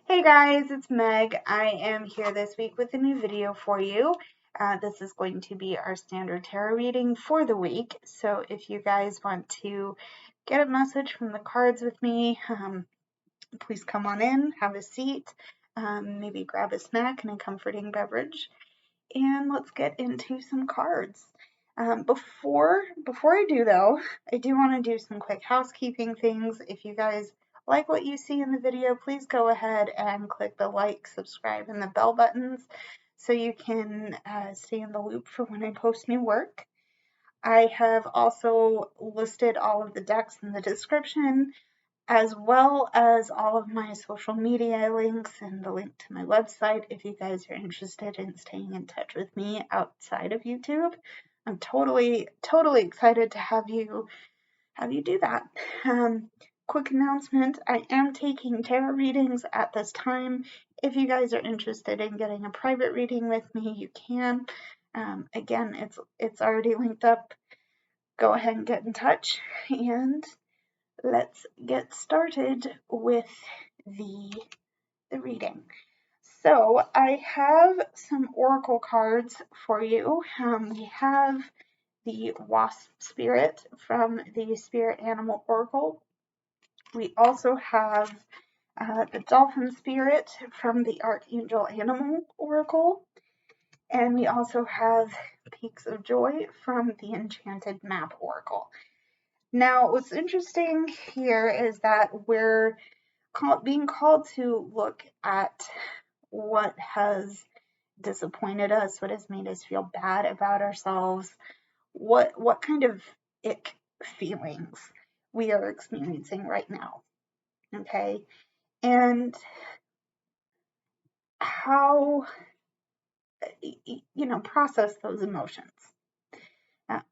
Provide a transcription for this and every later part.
Hey guys, it's Meg. I am here this week with a new video for you. This is going to be our standard tarot reading for the week. So if you guys want to get a message from the cards with me, please come on in, have a seat, maybe grab a snack and a comforting beverage, and let's get into some cards. Before I do though, I do want to do some quick housekeeping things. If you guys like what you see in the video, please go ahead and click the like, subscribe, and the bell buttons so you can stay in the loop for when I post new work. I have also listed all of the decks in the description, as well as all of my social media links and the link to my website if you guys are interested in staying in touch with me outside of YouTube. I'm totally excited to have you do that. Quick announcement, I am taking tarot readings at this time. If you guys are interested in getting a private reading with me, you can. Again, it's already linked up. Go ahead and get in touch, and let's get started with the reading. So I have some oracle cards for you. We have the wasp spirit from the Spirit Animal Oracle. We also have the dolphin spirit from the Archangel Animal Oracle. And we also have Peaks of Joy from the Enchanted Map Oracle. Now, what's interesting here is that we're being called to look at what has disappointed us, what has made us feel bad about ourselves, what kind of ick feelings we are experiencing right now, okay? And how, process those emotions.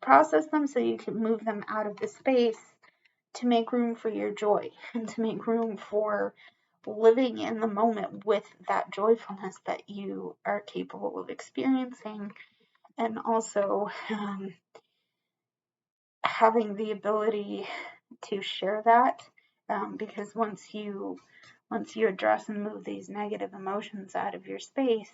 Process them so you can move them out of the space to make room for your joy and to make room for living in the moment with that joyfulness that you are capable of experiencing, and also having the ability to share that, because once you address and move these negative emotions out of your space,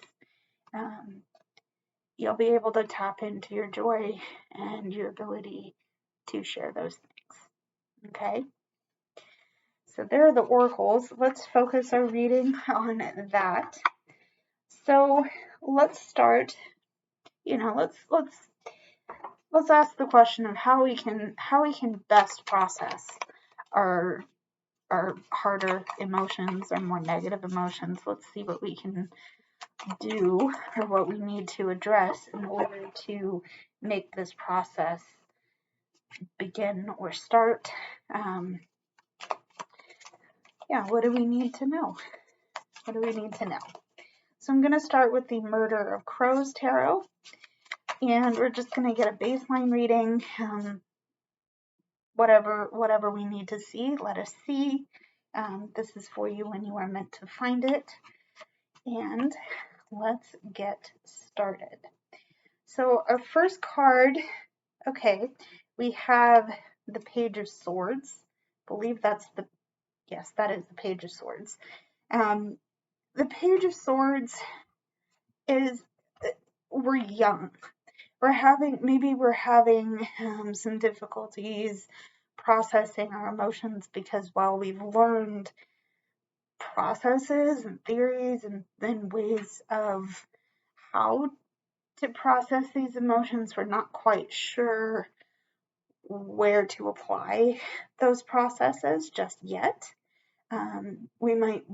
you'll be able to tap into your joy and your ability to share those things. Okay? So there are the oracles. Let's focus our reading on that. So let's start. Let's ask the question of how we can best process our harder emotions or more negative emotions. Let's see what we can do or what we need to address in order to make this process begin or start. What do we need to know? What do we need to know? So I'm going to start with the Murder of Crows Tarot, and we're just going to get a baseline reading. Whatever we need to see, let us see. This is for you when you are meant to find it. And let's get started. So our first card, okay, we have the Page of Swords. I believe that is the Page of Swords. The Page of Swords is, we're young. We're having some difficulties processing our emotions, because while we've learned processes and theories and then ways of how to process these emotions, we're not quite sure where to apply those processes just yet. We might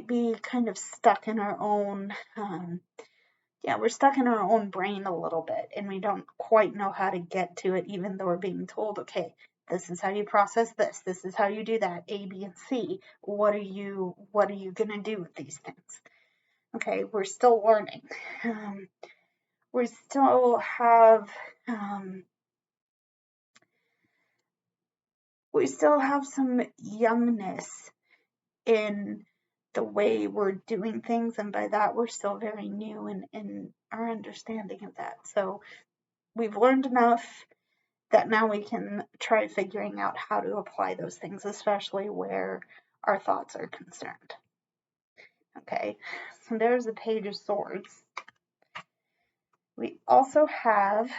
be kind of stuck in our own we're stuck in our own brain a little bit, and we don't quite know how to get to it, even though we're being told, okay, this is how you process this. This is how you do that. A, B, and C. What are you gonna do with these things? Okay, we're still learning. We still have some youngness in the way we're doing things, and by that we're still very new in our understanding of that. So we've learned enough that now we can try figuring out how to apply those things, especially where our thoughts are concerned. Okay, so there's the Page of Swords. We also have,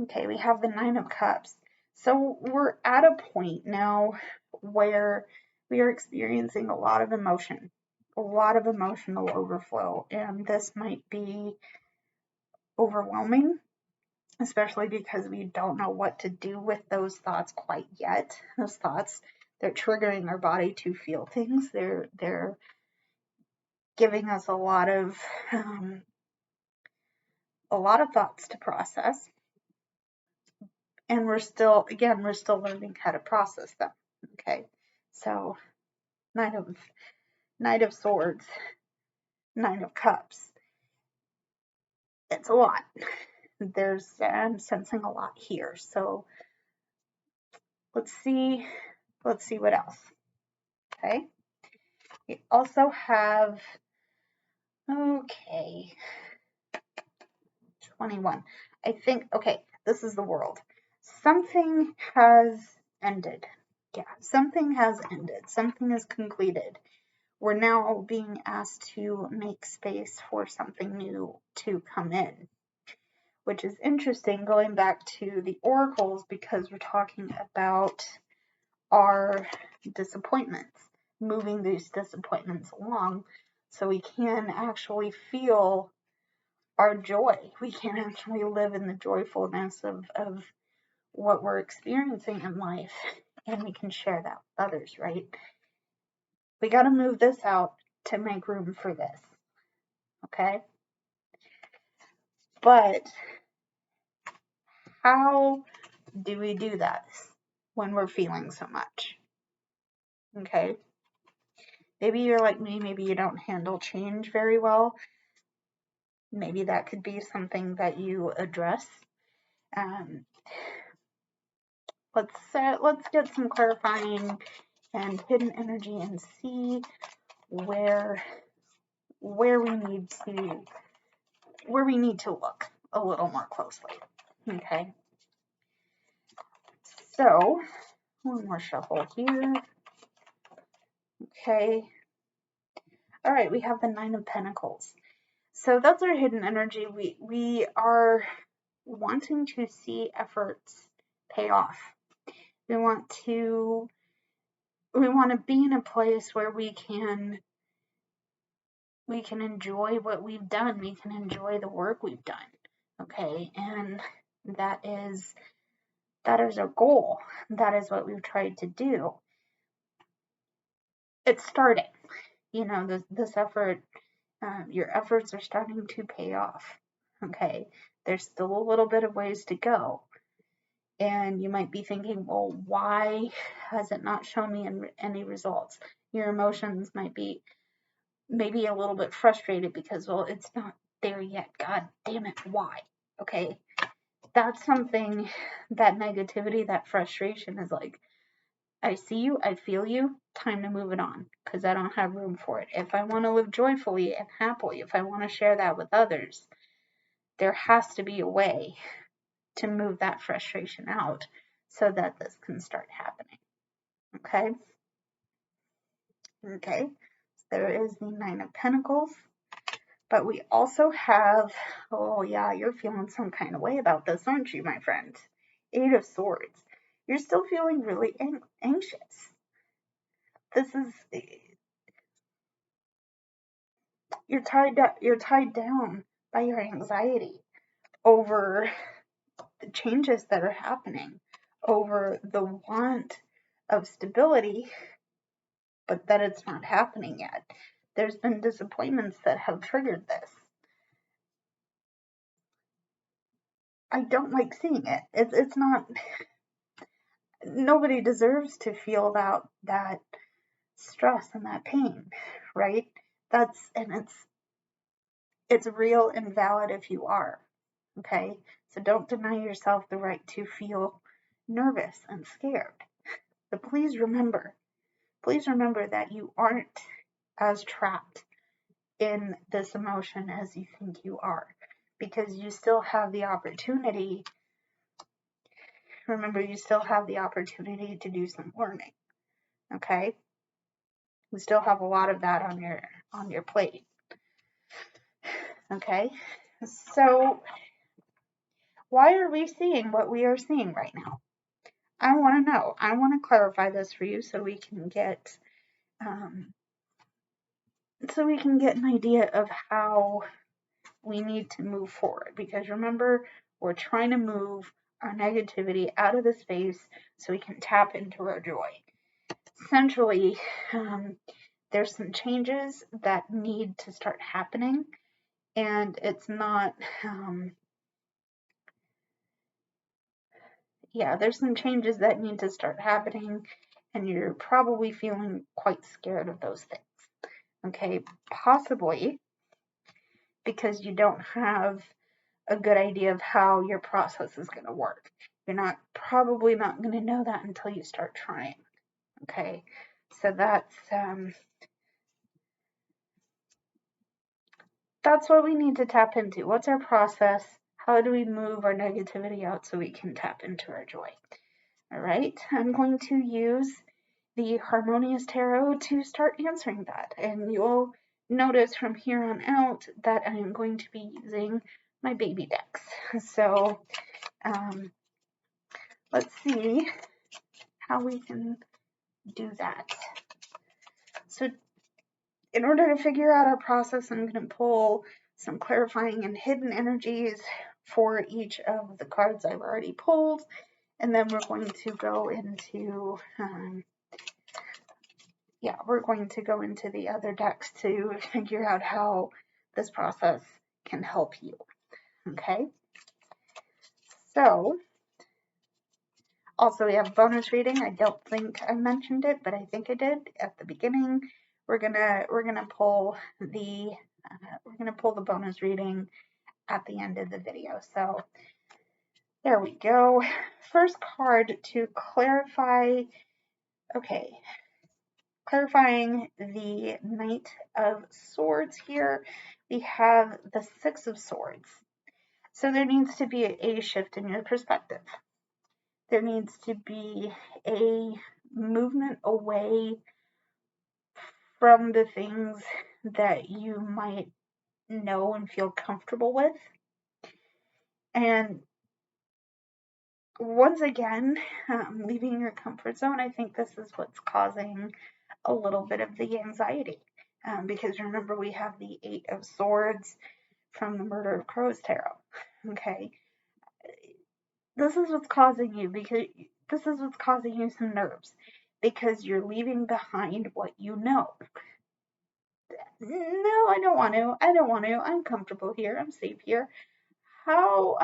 okay, we have the Nine of Cups. So we're at a point now where we are experiencing a lot of emotion, a lot of emotional overflow, and this might be overwhelming, especially because we don't know what to do with those thoughts quite yet. Those thoughts, they're triggering our body to feel things. They're giving us a lot of thoughts to process, and we're still learning how to process them. Okay, so Knight of Swords, Nine of Cups. It's a lot. I'm sensing a lot here. So let's see what else. Okay. We also have, okay, 21. I think, okay, this is the World. Something has ended. Yeah, something has ended. Something is concluded. We're now being asked to make space for something new to come in, which is interesting, going back to the oracles, because we're talking about our disappointments, moving these disappointments along so we can actually feel our joy. We can actually live in the joyfulness of what we're experiencing in life, and we can share that with others, right? We got to move this out to make room for this, okay? But how do we do that when we're feeling so much? Okay? Maybe you're like me, maybe you don't handle change very well. Maybe that could be something that you address. Let's get some clarifying and hidden energy and see where we need to look a little more closely. Okay. So one more shuffle here. Okay. All right, we have the Nine of Pentacles. So that's our hidden energy. We are wanting to see efforts pay off. We want to be in a place where we can enjoy what we've done. We can enjoy the work we've done. Okay, and that is our goal. That is what we've tried to do. It's starting. You know, this effort, your efforts are starting to pay off. Okay, there's still a little bit of ways to go. And you might be thinking, well, why has it not shown me any results? Your emotions might be maybe a little bit frustrated because, well, it's not there yet. God damn it, why? Okay, that's something, that negativity, that frustration is like, I see you, I feel you, time to move it on, because I don't have room for it. If I want to live joyfully and happily, if I want to share that with others, there has to be a way to move that frustration out so that this can start happening. Okay? Okay. So there is the Nine of Pentacles. But we also have, oh yeah, you're feeling some kind of way about this, aren't you, my friend? Eight of Swords. You're still feeling really anxious. This is, you're tied down by your anxiety over the changes that are happening, over the want of stability, but that it's not happening yet. There's been disappointments that have triggered this. I don't like seeing it. It's not, nobody deserves to feel that stress and that pain, right? It's real and valid if you are, okay? So don't deny yourself the right to feel nervous and scared. But please remember that you aren't as trapped in this emotion as you think you are, because you still have the opportunity remember, you still have the opportunity to do some learning. Okay? You still have a lot of that on your plate. Okay? So why are we seeing what we are seeing right now? I want to know. I want to clarify this for you so we can get an idea of how we need to move forward. Because remember, we're trying to move our negativity out of the space so we can tap into our joy. Essentially, there's some changes that need to start happening, and it's not, there's some changes that need to start happening, and you're probably feeling quite scared of those things. Okay, possibly because you don't have a good idea of how your process is going to work. You're probably not going to know that until you start trying. Okay, so that's what we need to tap into. What's our process? How do we move our negativity out so we can tap into our joy? All right, I'm going to use the Harmonious Tarot to start answering that. And you'll notice from here on out that I am going to be using my baby decks. So let's see how we can do that. So in order to figure out our process, I'm going to pull some clarifying and hidden energies for each of the cards I've already pulled. And then we're going to go into the other decks to figure out how this process can help you. Okay. So also we have bonus reading. I don't think I mentioned it, but I think I did at the beginning. We're gonna pull the bonus reading at the end of the video. So there we go. First card to clarify. Okay. Clarifying the Knight of Swords here, we have the Six of Swords. So there needs to be a shift in your perspective. There needs to be a movement away from the things that you might know and feel comfortable with. And once again, leaving your comfort zone, I think this is what's causing a little bit of the anxiety. Because remember, we have the Eight of Swords from the Murder of Crows tarot. Okay. This is what's causing you some nerves, because you're leaving behind what you know. No, I don't want to. I'm comfortable here. I'm safe here. How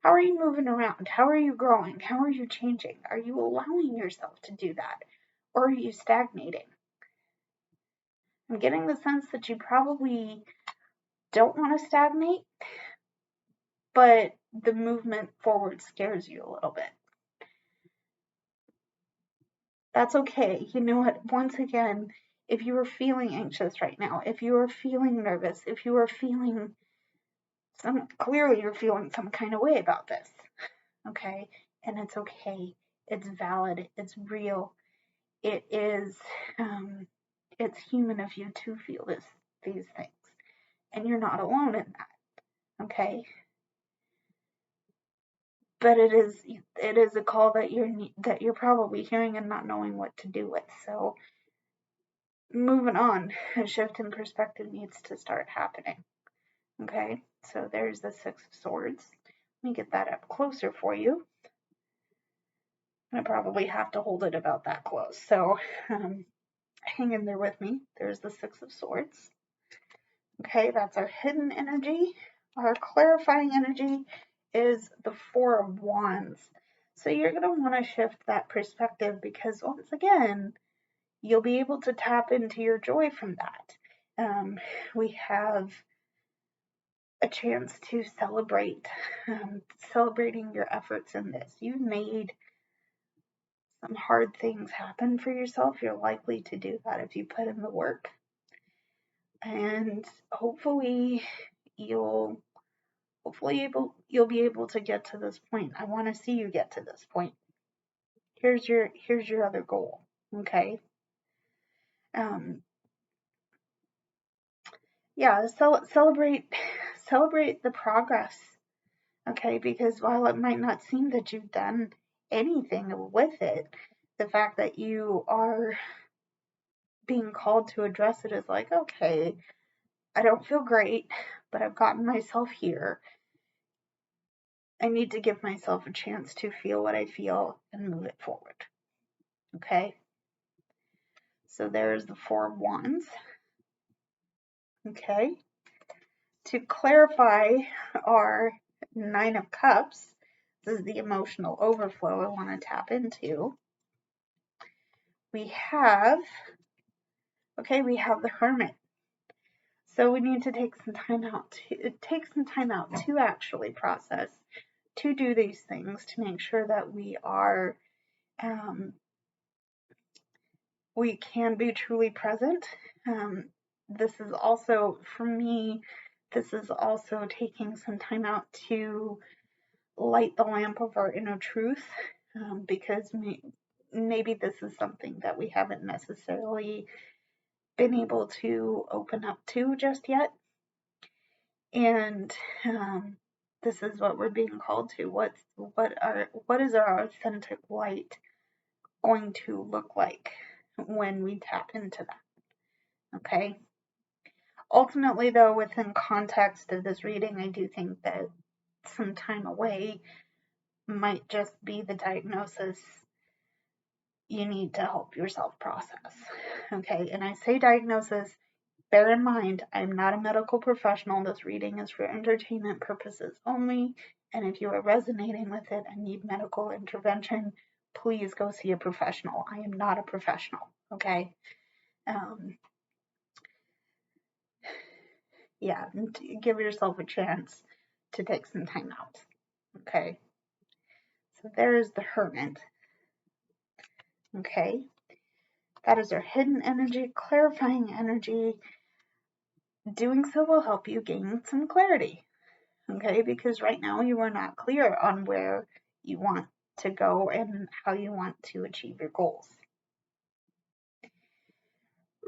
are you moving around? How are you growing? How are you changing? Are you allowing yourself to do that? Or are you stagnating? I'm getting the sense that you probably don't want to stagnate, but the movement forward scares you a little bit. That's okay. You know what? Once again, if you are feeling anxious right now, if you are feeling nervous, if you are feeling clearly you're feeling some kind of way about this, okay? And it's okay. It's valid. It's real. It is, it's human of you to feel these things. And you're not alone in that, okay? But it is a call that you're probably hearing and not knowing what to do with. So moving on, a shift in perspective needs to start happening. Okay, so there's the Six of Swords. Let me get that up closer for you. I probably have to hold it about that close. So hang in there with me. There's the Six of Swords. Okay, that's our hidden energy. Our clarifying energy is the Four of Wands. So you're going to want to shift that perspective, because once again, you'll be able to tap into your joy from that. We have a chance to celebrating your efforts in this. You've made some hard things happen for yourself. You're likely to do that if you put in the work. And hopefully you'll Hopefully you'll be able to get to this point. I want to see you get to this point. Here's your other goal. Okay. Yeah, celebrate the progress. Okay, because while it might not seem that you've done anything with it, the fact that you are being called to address it is like, okay, I don't feel great, but I've gotten myself here. I need to give myself a chance to feel what I feel and move it forward. Okay? So there's the Four of Wands. Okay? To clarify our Nine of Cups, this is the emotional overflow I want to tap into. We have the Hermit. So we need to take some time out to actually process, to do these things, to make sure that we are we can be truly present. This is also, for me, this is also taking some time out to light the lamp of our inner truth, because maybe this is something that we haven't necessarily been able to open up to just yet. And this is what we're being called to. What is our authentic light going to look like when we tap into that? Okay. Ultimately, though, within context of this reading, I do think that some time away might just be the diagnosis you need to help yourself process. Okay, and I say diagnosis, bear in mind, I'm not a medical professional. This reading is for entertainment purposes only, and if you are resonating with it and need medical intervention, please go see a professional. I am not a professional, okay? Yeah, give yourself a chance to take some time out, okay? So there's the Hermit, okay? That is our hidden energy, clarifying energy. Doing so will help you gain some clarity, okay? Because right now you are not clear on where you want to go and how you want to achieve your goals.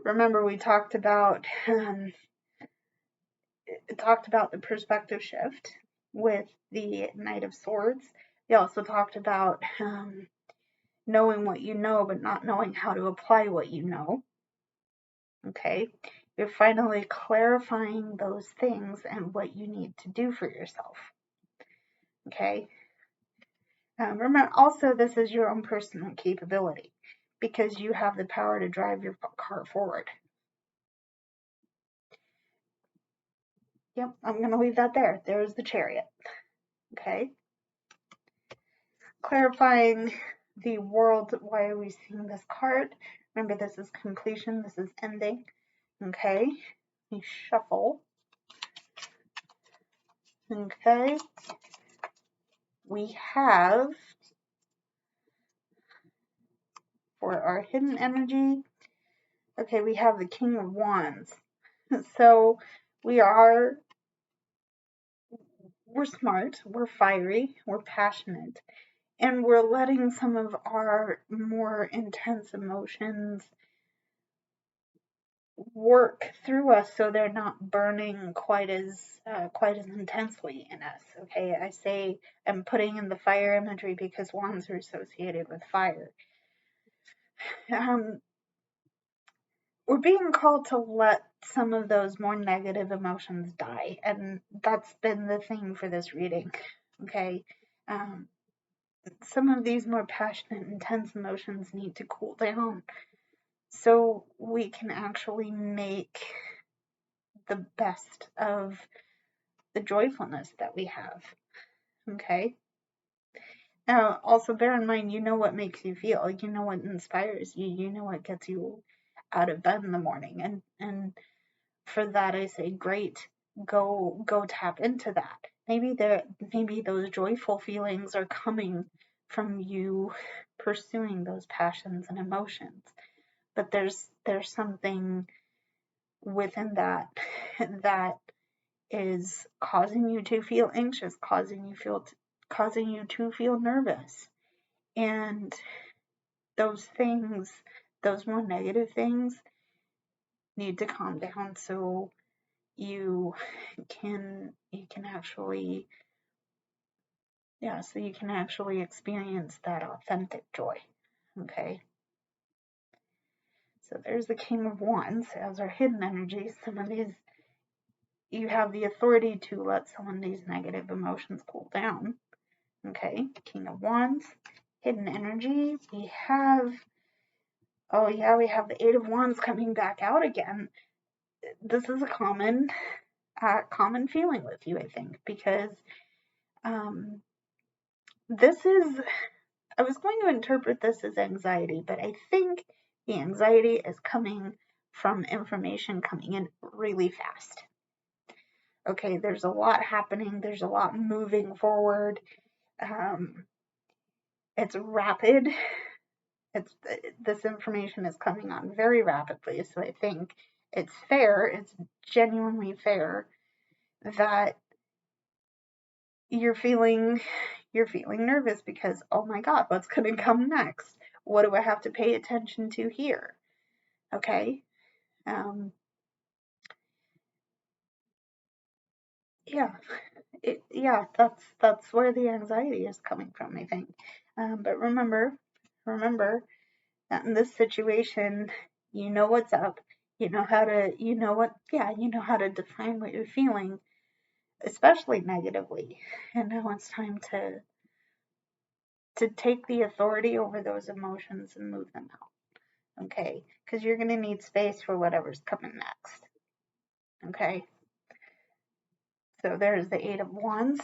Remember, we talked about the perspective shift with the Knight of Swords. We also talked about knowing what you know, but not knowing how to apply what you know. Okay, you're finally clarifying those things and what you need to do for yourself. Okay. Remember, also, this is your own personal capability because you have the power to drive your car forward. Yep, I'm going to leave that there. There's the Chariot. Okay. Clarifying the world. Why are we seeing this card? Remember, this is completion. This is ending. Okay. We shuffle. Okay. We have, for our hidden energy, okay, we have the King of Wands. So we're smart, we're fiery, we're passionate, and we're letting some of our more intense emotions work through us so they're not burning quite as intensely in us. Okay, I say I'm putting in the fire imagery because wands are associated with fire. We're being called to let some of those more negative emotions die, and that's been the thing for this reading. Okay, some of these more passionate, intense emotions need to cool down so we can actually make the best of the joyfulness that we have. Okay. Now, also bear in mind, you know what makes you feel. You know what inspires you. You know what gets you out of bed in the morning. And for that, I say, great. Go tap into that. Maybe those joyful feelings are coming from you pursuing those passions and emotions. But there's something within that that is causing you to feel anxious, causing you to feel nervous. And those things, those more negative things, need to calm down so you can actually experience that authentic joy. Okay. So there's the King of Wands as our hidden energy. Some of these, you have the authority to let some of these negative emotions cool down. Okay, King of Wands, hidden energy. We have, we have the Eight of Wands coming back out again. This is a common feeling with you, I think, because this is, I was going to interpret this as anxiety, but I think the anxiety is coming from information coming in really fast. Okay, there's a lot happening, there's a lot moving forward. It's rapid. This information is coming on very rapidly, so I think it's fair, it's genuinely fair that you're feeling nervous because, oh my God, what's going to come next? What do I have to pay attention to here? Okay. That's where the anxiety is coming from, I think. But remember that in this situation, you know what's up. You know how to define what you're feeling, especially negatively. And now it's time to take the authority over those emotions and move them out. Okay? Because you're going to need space for whatever's coming next. Okay? So there's the Eight of Wands.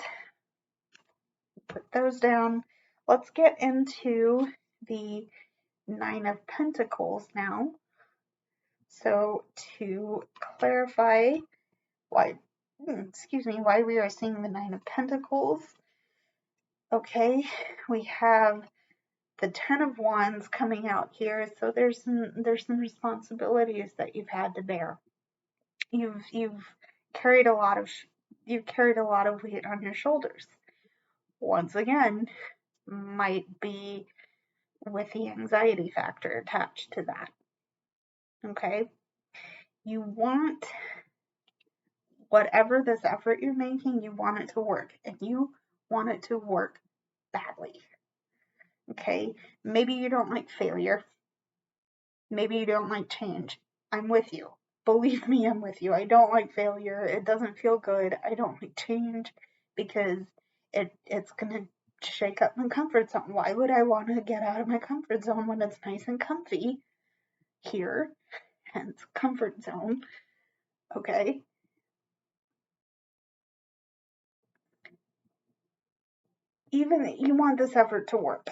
Put those down. Let's get into the Nine of Pentacles now. So to clarify why we are seeing the Nine of Pentacles. Okay, we have the Ten of Wands coming out here. So there's some responsibilities that you've had to bear. You've carried a lot of weight on your shoulders. Once again, might be with the anxiety factor attached to that. Okay? You want whatever this effort you're making, you want it to work, and you want it to work badly. Okay? Maybe you don't like failure. Maybe you don't like change. I'm with you. Believe me, I'm with you. I don't like failure. It doesn't feel good. I don't like change because it's going to shake up my comfort zone. Why would I want to get out of my comfort zone when it's nice and comfy here? Hence, comfort zone. Okay? Even you want this effort to work.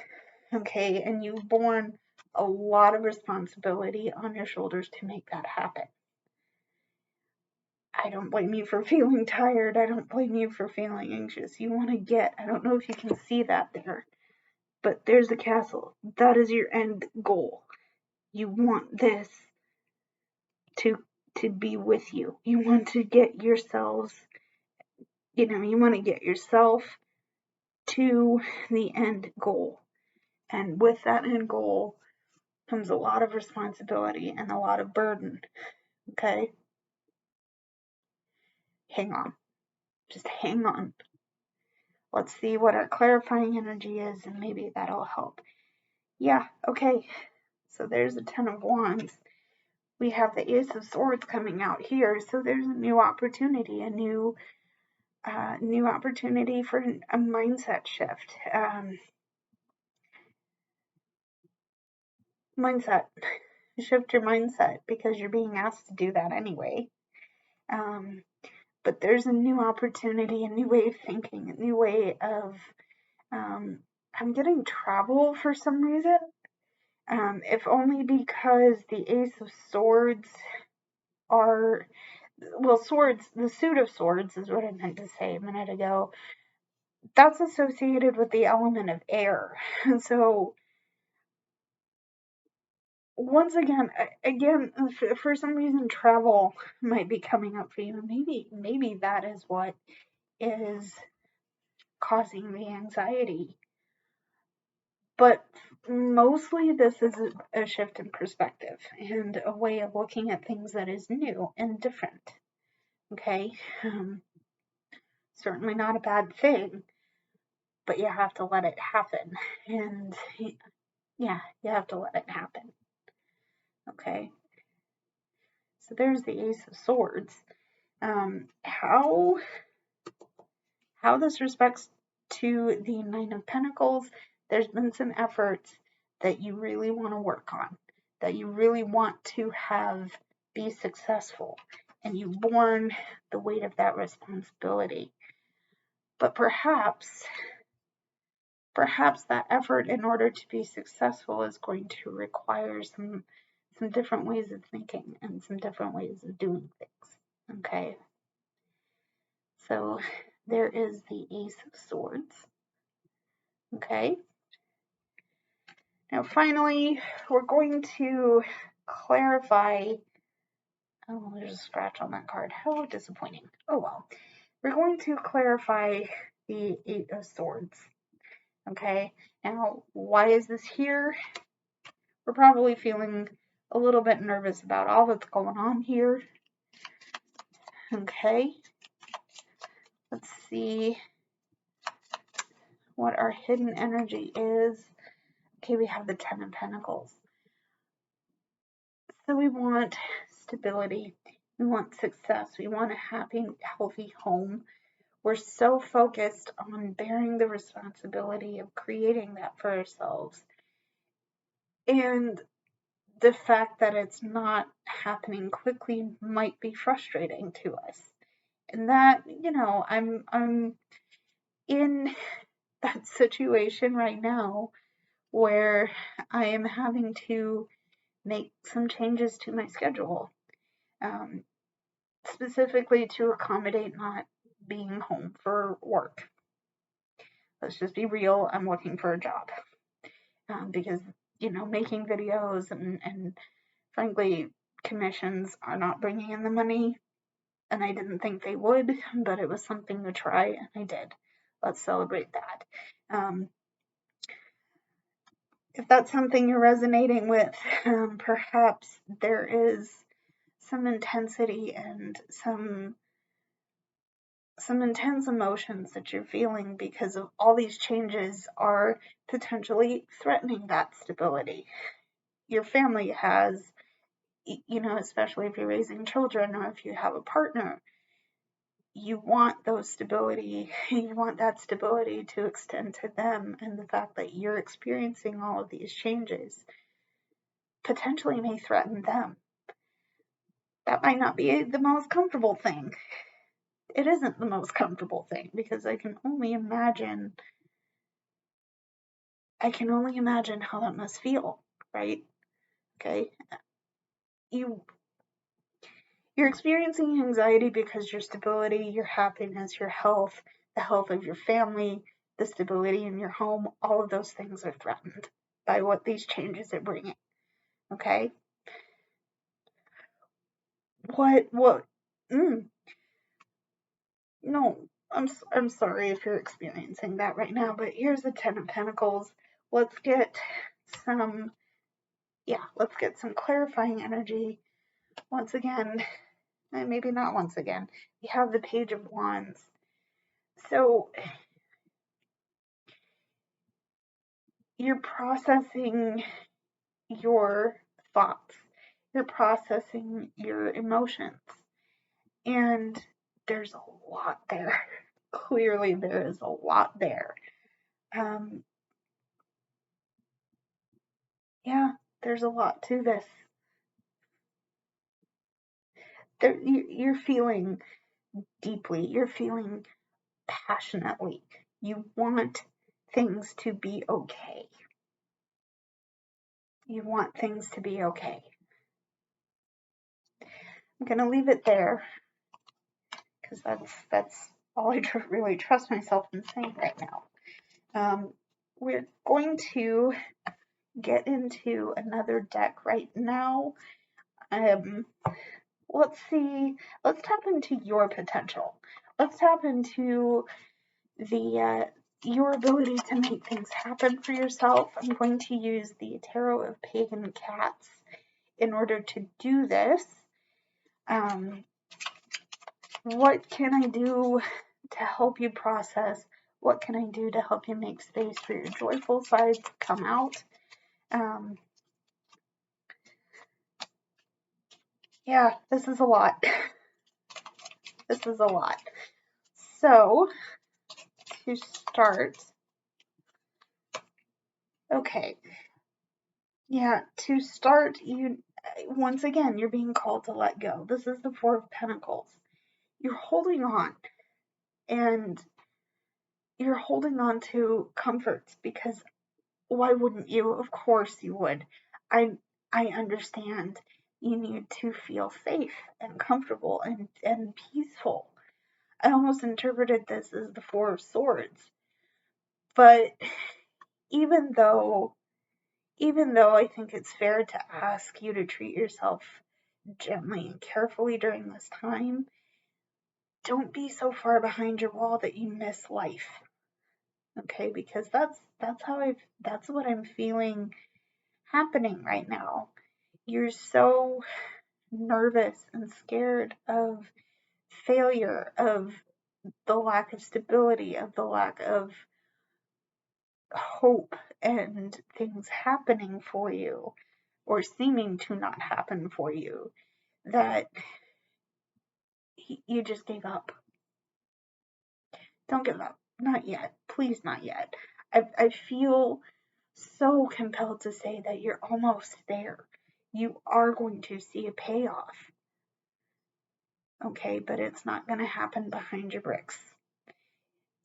Okay? And you've borne a lot of responsibility on your shoulders to make that happen. I don't blame you for feeling tired. I don't blame you for feeling anxious. You want to get, I don't know if you can see that there, but there's the castle. That is your end goal. You want this to be with you. You want to get yourselves, you want to get yourself to the end goal. And with that end goal comes a lot of responsibility and a lot of burden. Okay? Hang on. Just hang on. Let's see what our clarifying energy is, and maybe that'll help. Yeah, okay. So there's the Ten of Wands. We have the Ace of Swords coming out here. So there's a new opportunity, a new opportunity for a mindset shift. Shift your mindset because you're being asked to do that anyway. But there's a new opportunity, a new way of thinking, a new way of, I'm getting travel for some reason. If only because the Ace of Swords the suit of swords is what I meant to say a minute ago. That's associated with the element of air. And so once again, for some reason, travel might be coming up for you. Maybe that is what is causing the anxiety. But mostly this is a shift in perspective and a way of looking at things that is new and different. Okay? Certainly not a bad thing, but you have to let it happen. And yeah, you have to let it happen. Okay? So there's the Ace of Swords. How this respects to the Nine of Pentacles, there's been some efforts that you really want to work on, that you really want to have be successful, and you've borne the weight of that responsibility. But perhaps that effort, in order to be successful, is going to require some different ways of thinking and some different ways of doing things. Okay? So there is the Ace of Swords. Okay? Now finally, we're going to clarify. Oh, there's a scratch on that card. How disappointing. Oh well. We're going to clarify the Eight of Swords. Okay? Now, why is this here? We're probably feeling a little bit nervous about all that's going on here. Okay? Let's see what our hidden energy is. Okay, we have the Ten of Pentacles. So we want stability. We want success. We want a happy, healthy home. We're so focused on bearing the responsibility of creating that for ourselves. And the fact that it's not happening quickly might be frustrating to us. And that, I'm in that situation right now where I am having to make some changes to my schedule, specifically to accommodate not being home for work. Let's just be real, I'm looking for a job, because, making videos and frankly, commissions are not bringing in the money, and I didn't think they would, but it was something to try, and I did. Let's celebrate that. If that's something you're resonating with, perhaps there is some intensity and some intense emotions that you're feeling because of all these changes are potentially threatening that stability. Your family has, especially if you're raising children or if you have a partner, you want those stability, you want that stability to extend to them, and the fact that you're experiencing all of these changes potentially may threaten them. That might not be the most comfortable thing. It isn't the most comfortable thing, because I can only imagine how that must feel, right? Okay? You're experiencing anxiety because your stability, your happiness, your health, the health of your family, the stability in your home, all of those things are threatened by what these changes are bringing. Okay? No, I'm sorry if you're experiencing that right now, but here's the Ten of Pentacles. Let's get some clarifying energy. Once again, and maybe not once again, we have the Page of Wands. So you're processing your thoughts, you're processing your emotions, and there's a lot there. Clearly, there is a lot there. There's a lot to this. You're feeling deeply, you're feeling passionately. You want things to be okay. You want things to be okay. I'm going to leave it there, because that's all I really trust myself in saying right now. We're going to get into another deck right now. Let's see. Let's tap into your potential. Let's tap into your ability to make things happen for yourself. I'm going to use the Tarot of Pagan Cats in order to do this. What can I do to help you process? What can I do to help you make space for your joyful side to come out? Yeah, this is a lot. This is a lot. So, to start, okay. Yeah, to start, once again, you're being called to let go. This is the Four of Pentacles. You're holding on, and you're holding on to comforts because why wouldn't you? Of course you would. I understand you need to feel safe and comfortable and peaceful. I almost interpreted this as the Four of Swords. But even though I think it's fair to ask you to treat yourself gently and carefully during this time, don't be so far behind your wall that you miss life. Okay, because that's what I'm feeling happening right now. You're so nervous and scared of failure, of the lack of stability, of the lack of hope and things happening for you or seeming to not happen for you, that you just gave up. Don't give up. Not yet. Please, not yet. I feel so compelled to say that you're almost there. You are going to see a payoff. Okay, but it's not going to happen behind your bricks.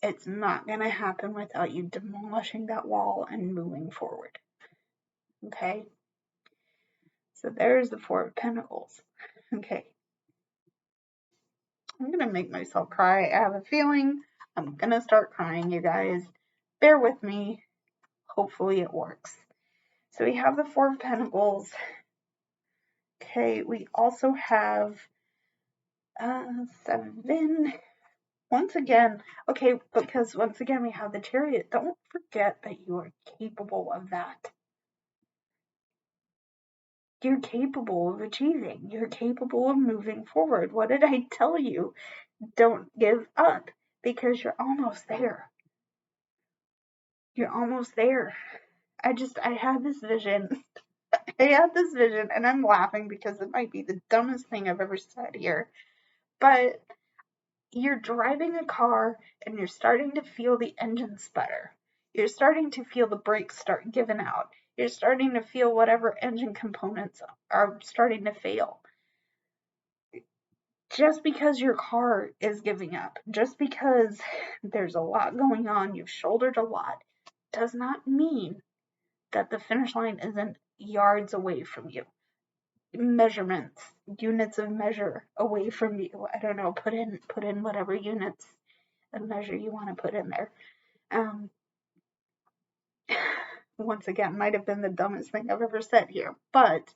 It's not going to happen without you demolishing that wall and moving forward. Okay? So there's the Four of Pentacles. Okay. I'm going to make myself cry. I have a feeling I'm going to start crying, you guys. Bear with me. Hopefully it works. So we have the Four of Pentacles. Okay, we also have 7. Once again, okay, because once again we have the Chariot. Don't forget that you are capable of that. You're capable of achieving. You're capable of moving forward. What did I tell you? Don't give up because you're almost there. You're almost there. I had this vision. I had this vision, and I'm laughing because it might be the dumbest thing I've ever said here. But you're driving a car and you're starting to feel the engine sputter. You're starting to feel the brakes start giving out. You're starting to feel whatever engine components are starting to fail. Just because your car is giving up, just because there's a lot going on, you've shouldered a lot, does not mean that the finish line isn't yards away from you. Measurements, units of measure away from you. I don't know, put in whatever units of measure you want to put in there. Once again, might have been the dumbest thing I've ever said here, but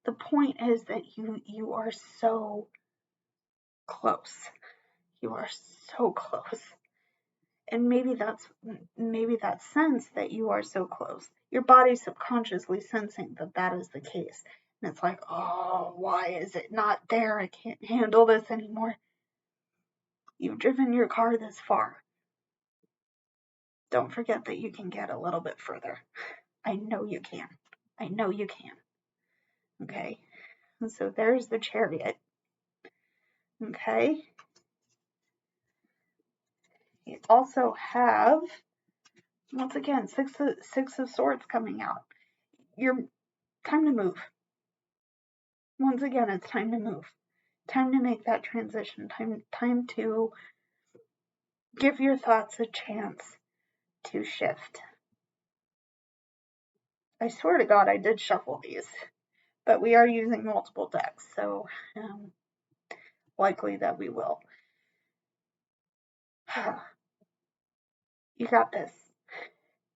the point is that you are so close. You are so close. And maybe that sense that you are so close, your body's subconsciously sensing that is the case. And it's like, oh, why is it not there? I can't handle this anymore. You've driven your car this far. Don't forget that you can get a little bit further. I know you can. I know you can. Okay? And so there's the Chariot. Okay? You also have, once again, Six of Swords coming out. You're time to move. Once again, it's time to move. Time to make that transition. Time to give your thoughts a chance to shift. I swear to God, I did shuffle these, but we are using multiple decks, so likely that we will. You got this.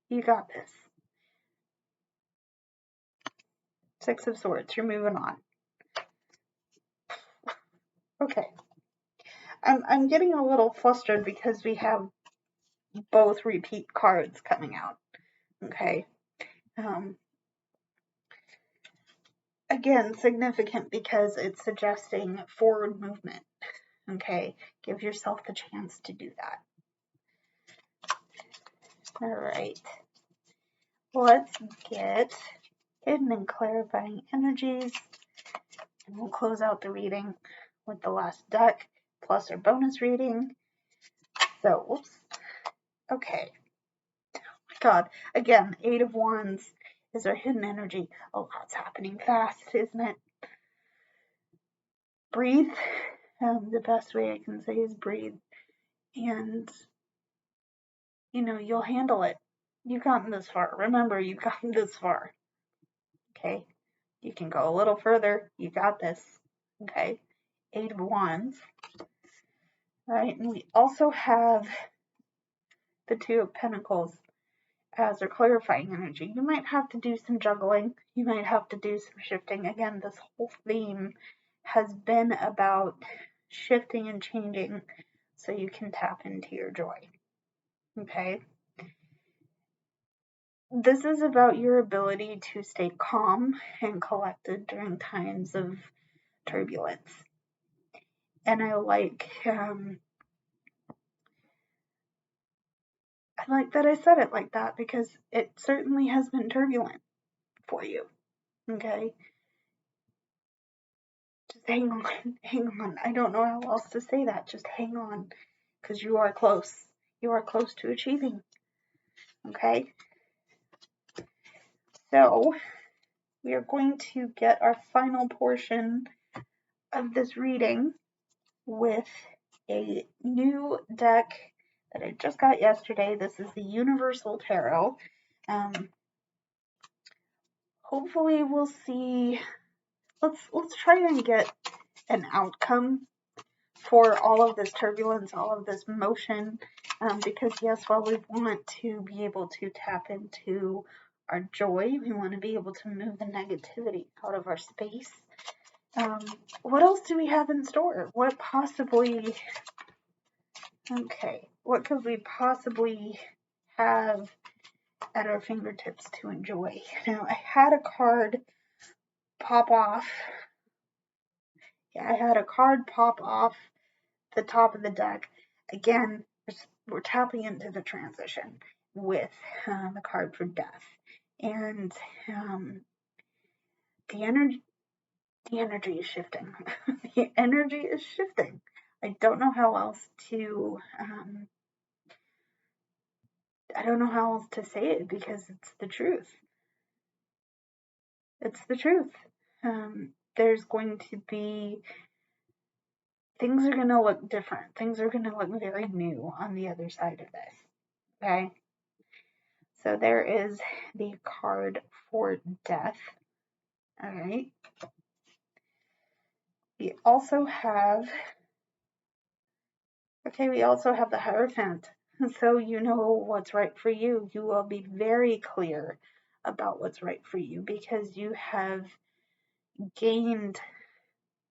You got this. Six of Swords. You're moving on. Okay. I'm getting a little flustered because we have both repeat cards coming out. Okay. Again, significant because it's suggesting forward movement. Okay. Give yourself the chance to do that. All right. Let's get hidden and clarifying energies. And we'll close out the reading with the last deck plus our bonus reading. So, whoops. Okay. Oh my God. Again, Eight of Wands is our hidden energy. A lot's happening fast, isn't it? Breathe. The best way I can say is breathe. And, you'll handle it. You've gotten this far. Remember, you've gotten this far. Okay? You can go a little further. You got this. Okay? Eight of Wands. Right? And we also have the Two of Pentacles as our clarifying energy. You might have to do some juggling. You might have to do some shifting. Again, this whole theme has been about shifting and changing so you can tap into your joy. Okay? This is about your ability to stay calm and collected during times of turbulence. And I like that I said it like that because it certainly has been turbulent for you. Okay? Just hang on, hang on. I don't know how else to say that. Just hang on, because you are close. You are close to achieving. Okay? So, we are going to get our final portion of this reading with a new deck that I just got yesterday. This is the Universal Tarot. Hopefully we'll see. Let's try and get an outcome for all of this turbulence, all of this motion, because yes, while we want to be able to tap into our joy, we want to be able to move the negativity out of our space. What else do we have in store? What could we possibly have at our fingertips to enjoy? Now, I had a card pop off. Yeah, I had a card pop off the top of the deck. Again, we're tapping into the transition with the card for death. And the energy is shifting. The energy is shifting. I don't know how else to say it because it's the truth. It's the truth. There's going to be, things are going to look different. Things are going to look very new on the other side of this. Okay? So there is the card for death. All right. We also have the Hierophant. So you know what's right for you. You will be very clear about what's right for you because you have gained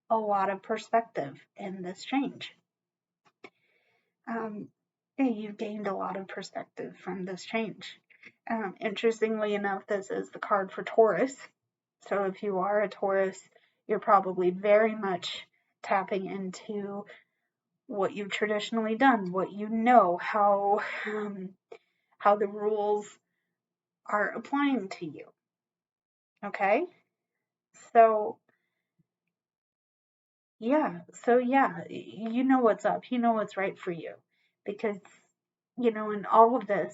a lot of perspective in this change. You've gained a lot of perspective from this change. Interestingly enough, this is the card for Taurus. So if you are a Taurus, you're probably very much tapping into what you've traditionally done, what you know, how the rules are applying to you. Okay? So yeah, you know what's up, you know what's right for you. Because, in all of this,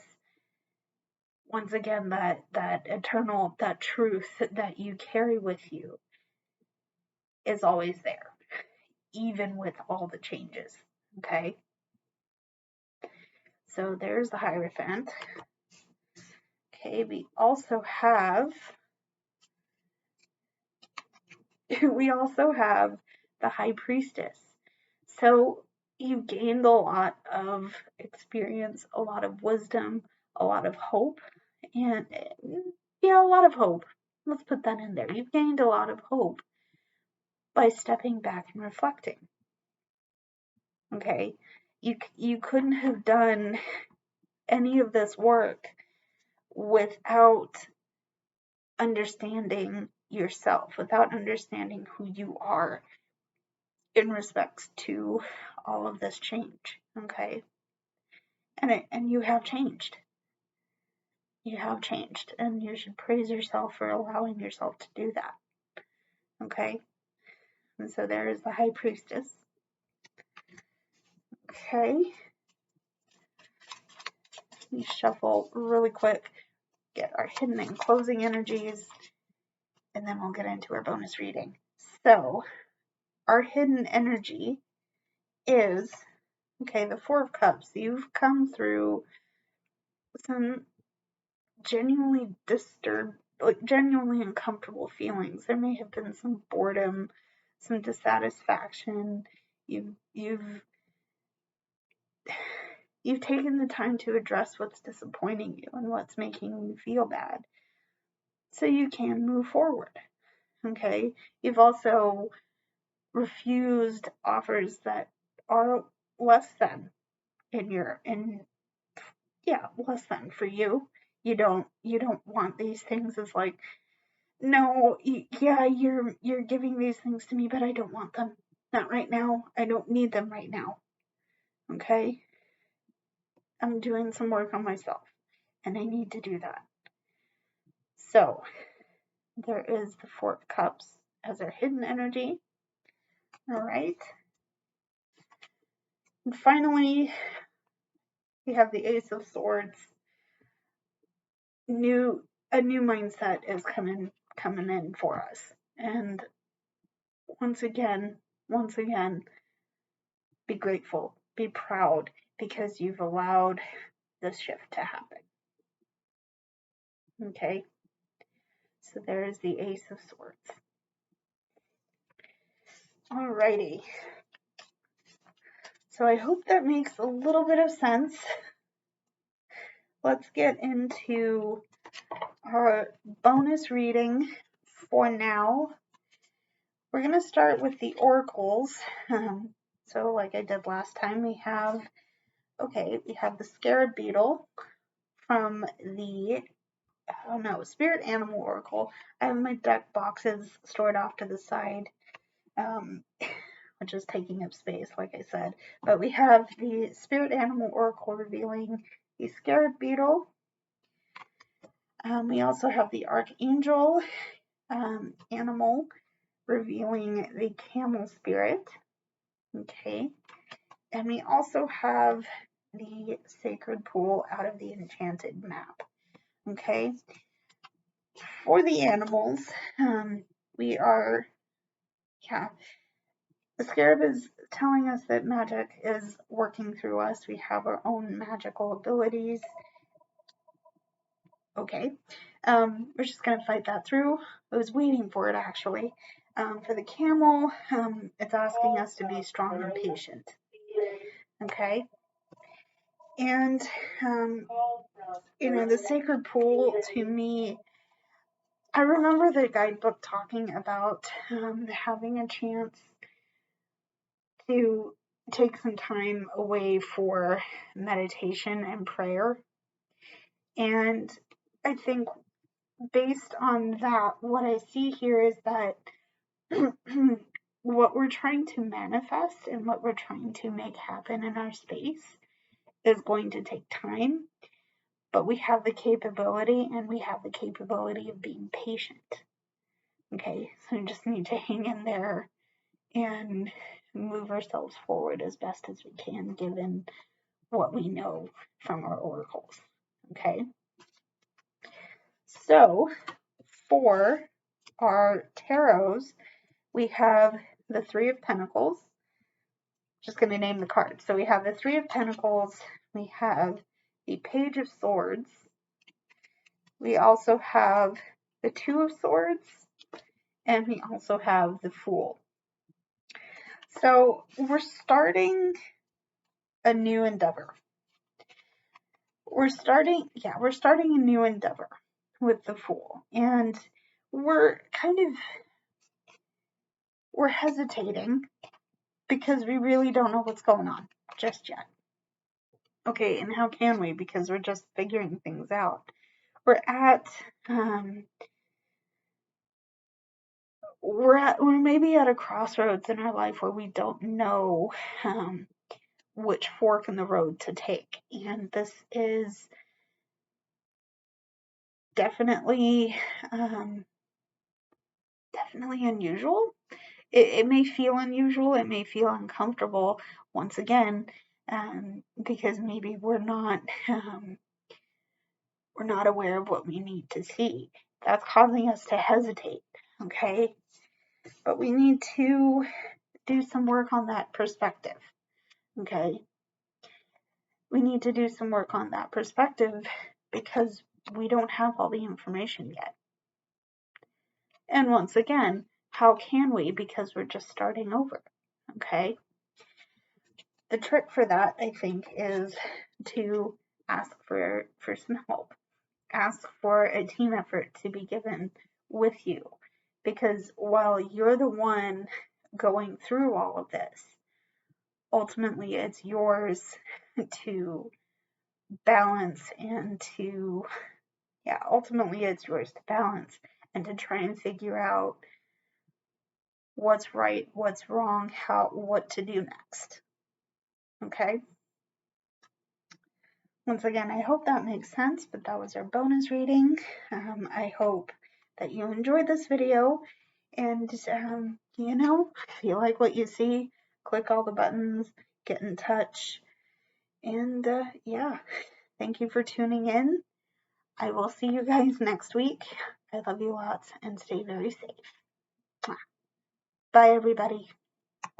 once again, that eternal, that truth that you carry with you is always there, even with all the changes. Okay? So there's the Hierophant. Okay, we also have the High Priestess. So you've gained a lot of experience, a lot of wisdom, a lot of hope, and a lot of hope. Let's put that in there. You've gained a lot of hope by stepping back and reflecting. Okay? You couldn't have done any of this work without understanding yourself, without understanding who you are in respects to all of this change. Okay? And you have changed. You have changed, and you should praise yourself for allowing yourself to do that. Okay? And so there is the High Priestess. Okay. Let me shuffle really quick, get our hidden and closing energies, and then we'll get into our bonus reading. So, our hidden energy is, okay, the Four of Cups. You've come through some genuinely disturbed, like genuinely uncomfortable feelings. There may have been some boredom, some dissatisfaction. You've taken the time to address what's disappointing you and what's making you feel bad, so you can move forward. Okay, you've also refused offers that are less than less than for you. You don't want these things as like, no, yeah, you're giving these things to me, but I don't want them. Not right now. I don't need them right now. Okay? I'm doing some work on myself, and I need to do that. So, there is the Four of Cups as our hidden energy. All right. And finally, we have the Ace of Swords. A new mindset is coming in for us. And once again, be grateful, be proud, because you've allowed this shift to happen. Okay? So there's the Ace of Swords. Alrighty. So I hope that makes a little bit of sense. Let's get into our bonus reading for now. We're going to start with the oracles. So like I did last time, we have the Scarab Beetle from the Spirit Animal Oracle. I have my deck boxes stored off to the side, which is taking up space, like I said. But we have the Spirit Animal Oracle revealing the Scarab Beetle. We also have the Archangel animal revealing the Camel Spirit. Okay. And we also have the Sacred Pool out of the Enchanted map. Okay. For the animals, the Scarab is telling us that magic is working through us. We have our own magical abilities. Okay. We're just going to fight that through. I was waiting for it, actually. For the camel, it's asking us to be strong and patient. Okay. And, the Sacred Pool, to me, I remember the guidebook talking about having a chance to take some time away for meditation and prayer. And I think based on that, what I see here is that what we're trying to manifest and what we're trying to make happen in our space is going to take time, but we have the capability of being patient. Okay, so we just need to hang in there and move ourselves forward as best as we can, given what we know from our oracles. Okay, so for our tarots, we have the Three of Pentacles. Just going to name the cards. So we have the Three of Pentacles, we have the Page of Swords, we also have the Two of Swords, and we also have the Fool. So we're starting a new endeavor. We're starting a new endeavor with the Fool. And we're hesitating because we really don't know what's going on just yet. Okay, and how can we? Because we're just figuring things out. We're maybe at a crossroads in our life where we don't know which fork in the road to take, and this is definitely unusual. It may feel unusual, it may feel uncomfortable once again, because maybe we're not aware of what we need to see. That's causing us to hesitate, okay? But we need to do some work on that perspective, okay? We need to do some work on that perspective because we don't have all the information yet. And once again, how can we? Because we're just starting over, okay? The trick for that, I think, is to ask for some help. Ask for a team effort to be given with you. Because while you're the one going through all of this, ultimately it's yours to balance and to, ultimately it's yours to balance and to try and figure out what's right, what's wrong, what to do next. Okay? Once again, I hope that makes sense, but that was our bonus reading. I hope that you enjoyed this video, and if you like what you see, click all the buttons, get in touch, and thank you for tuning in. I will see you guys next week. I love you lots, and stay very safe. Bye, everybody.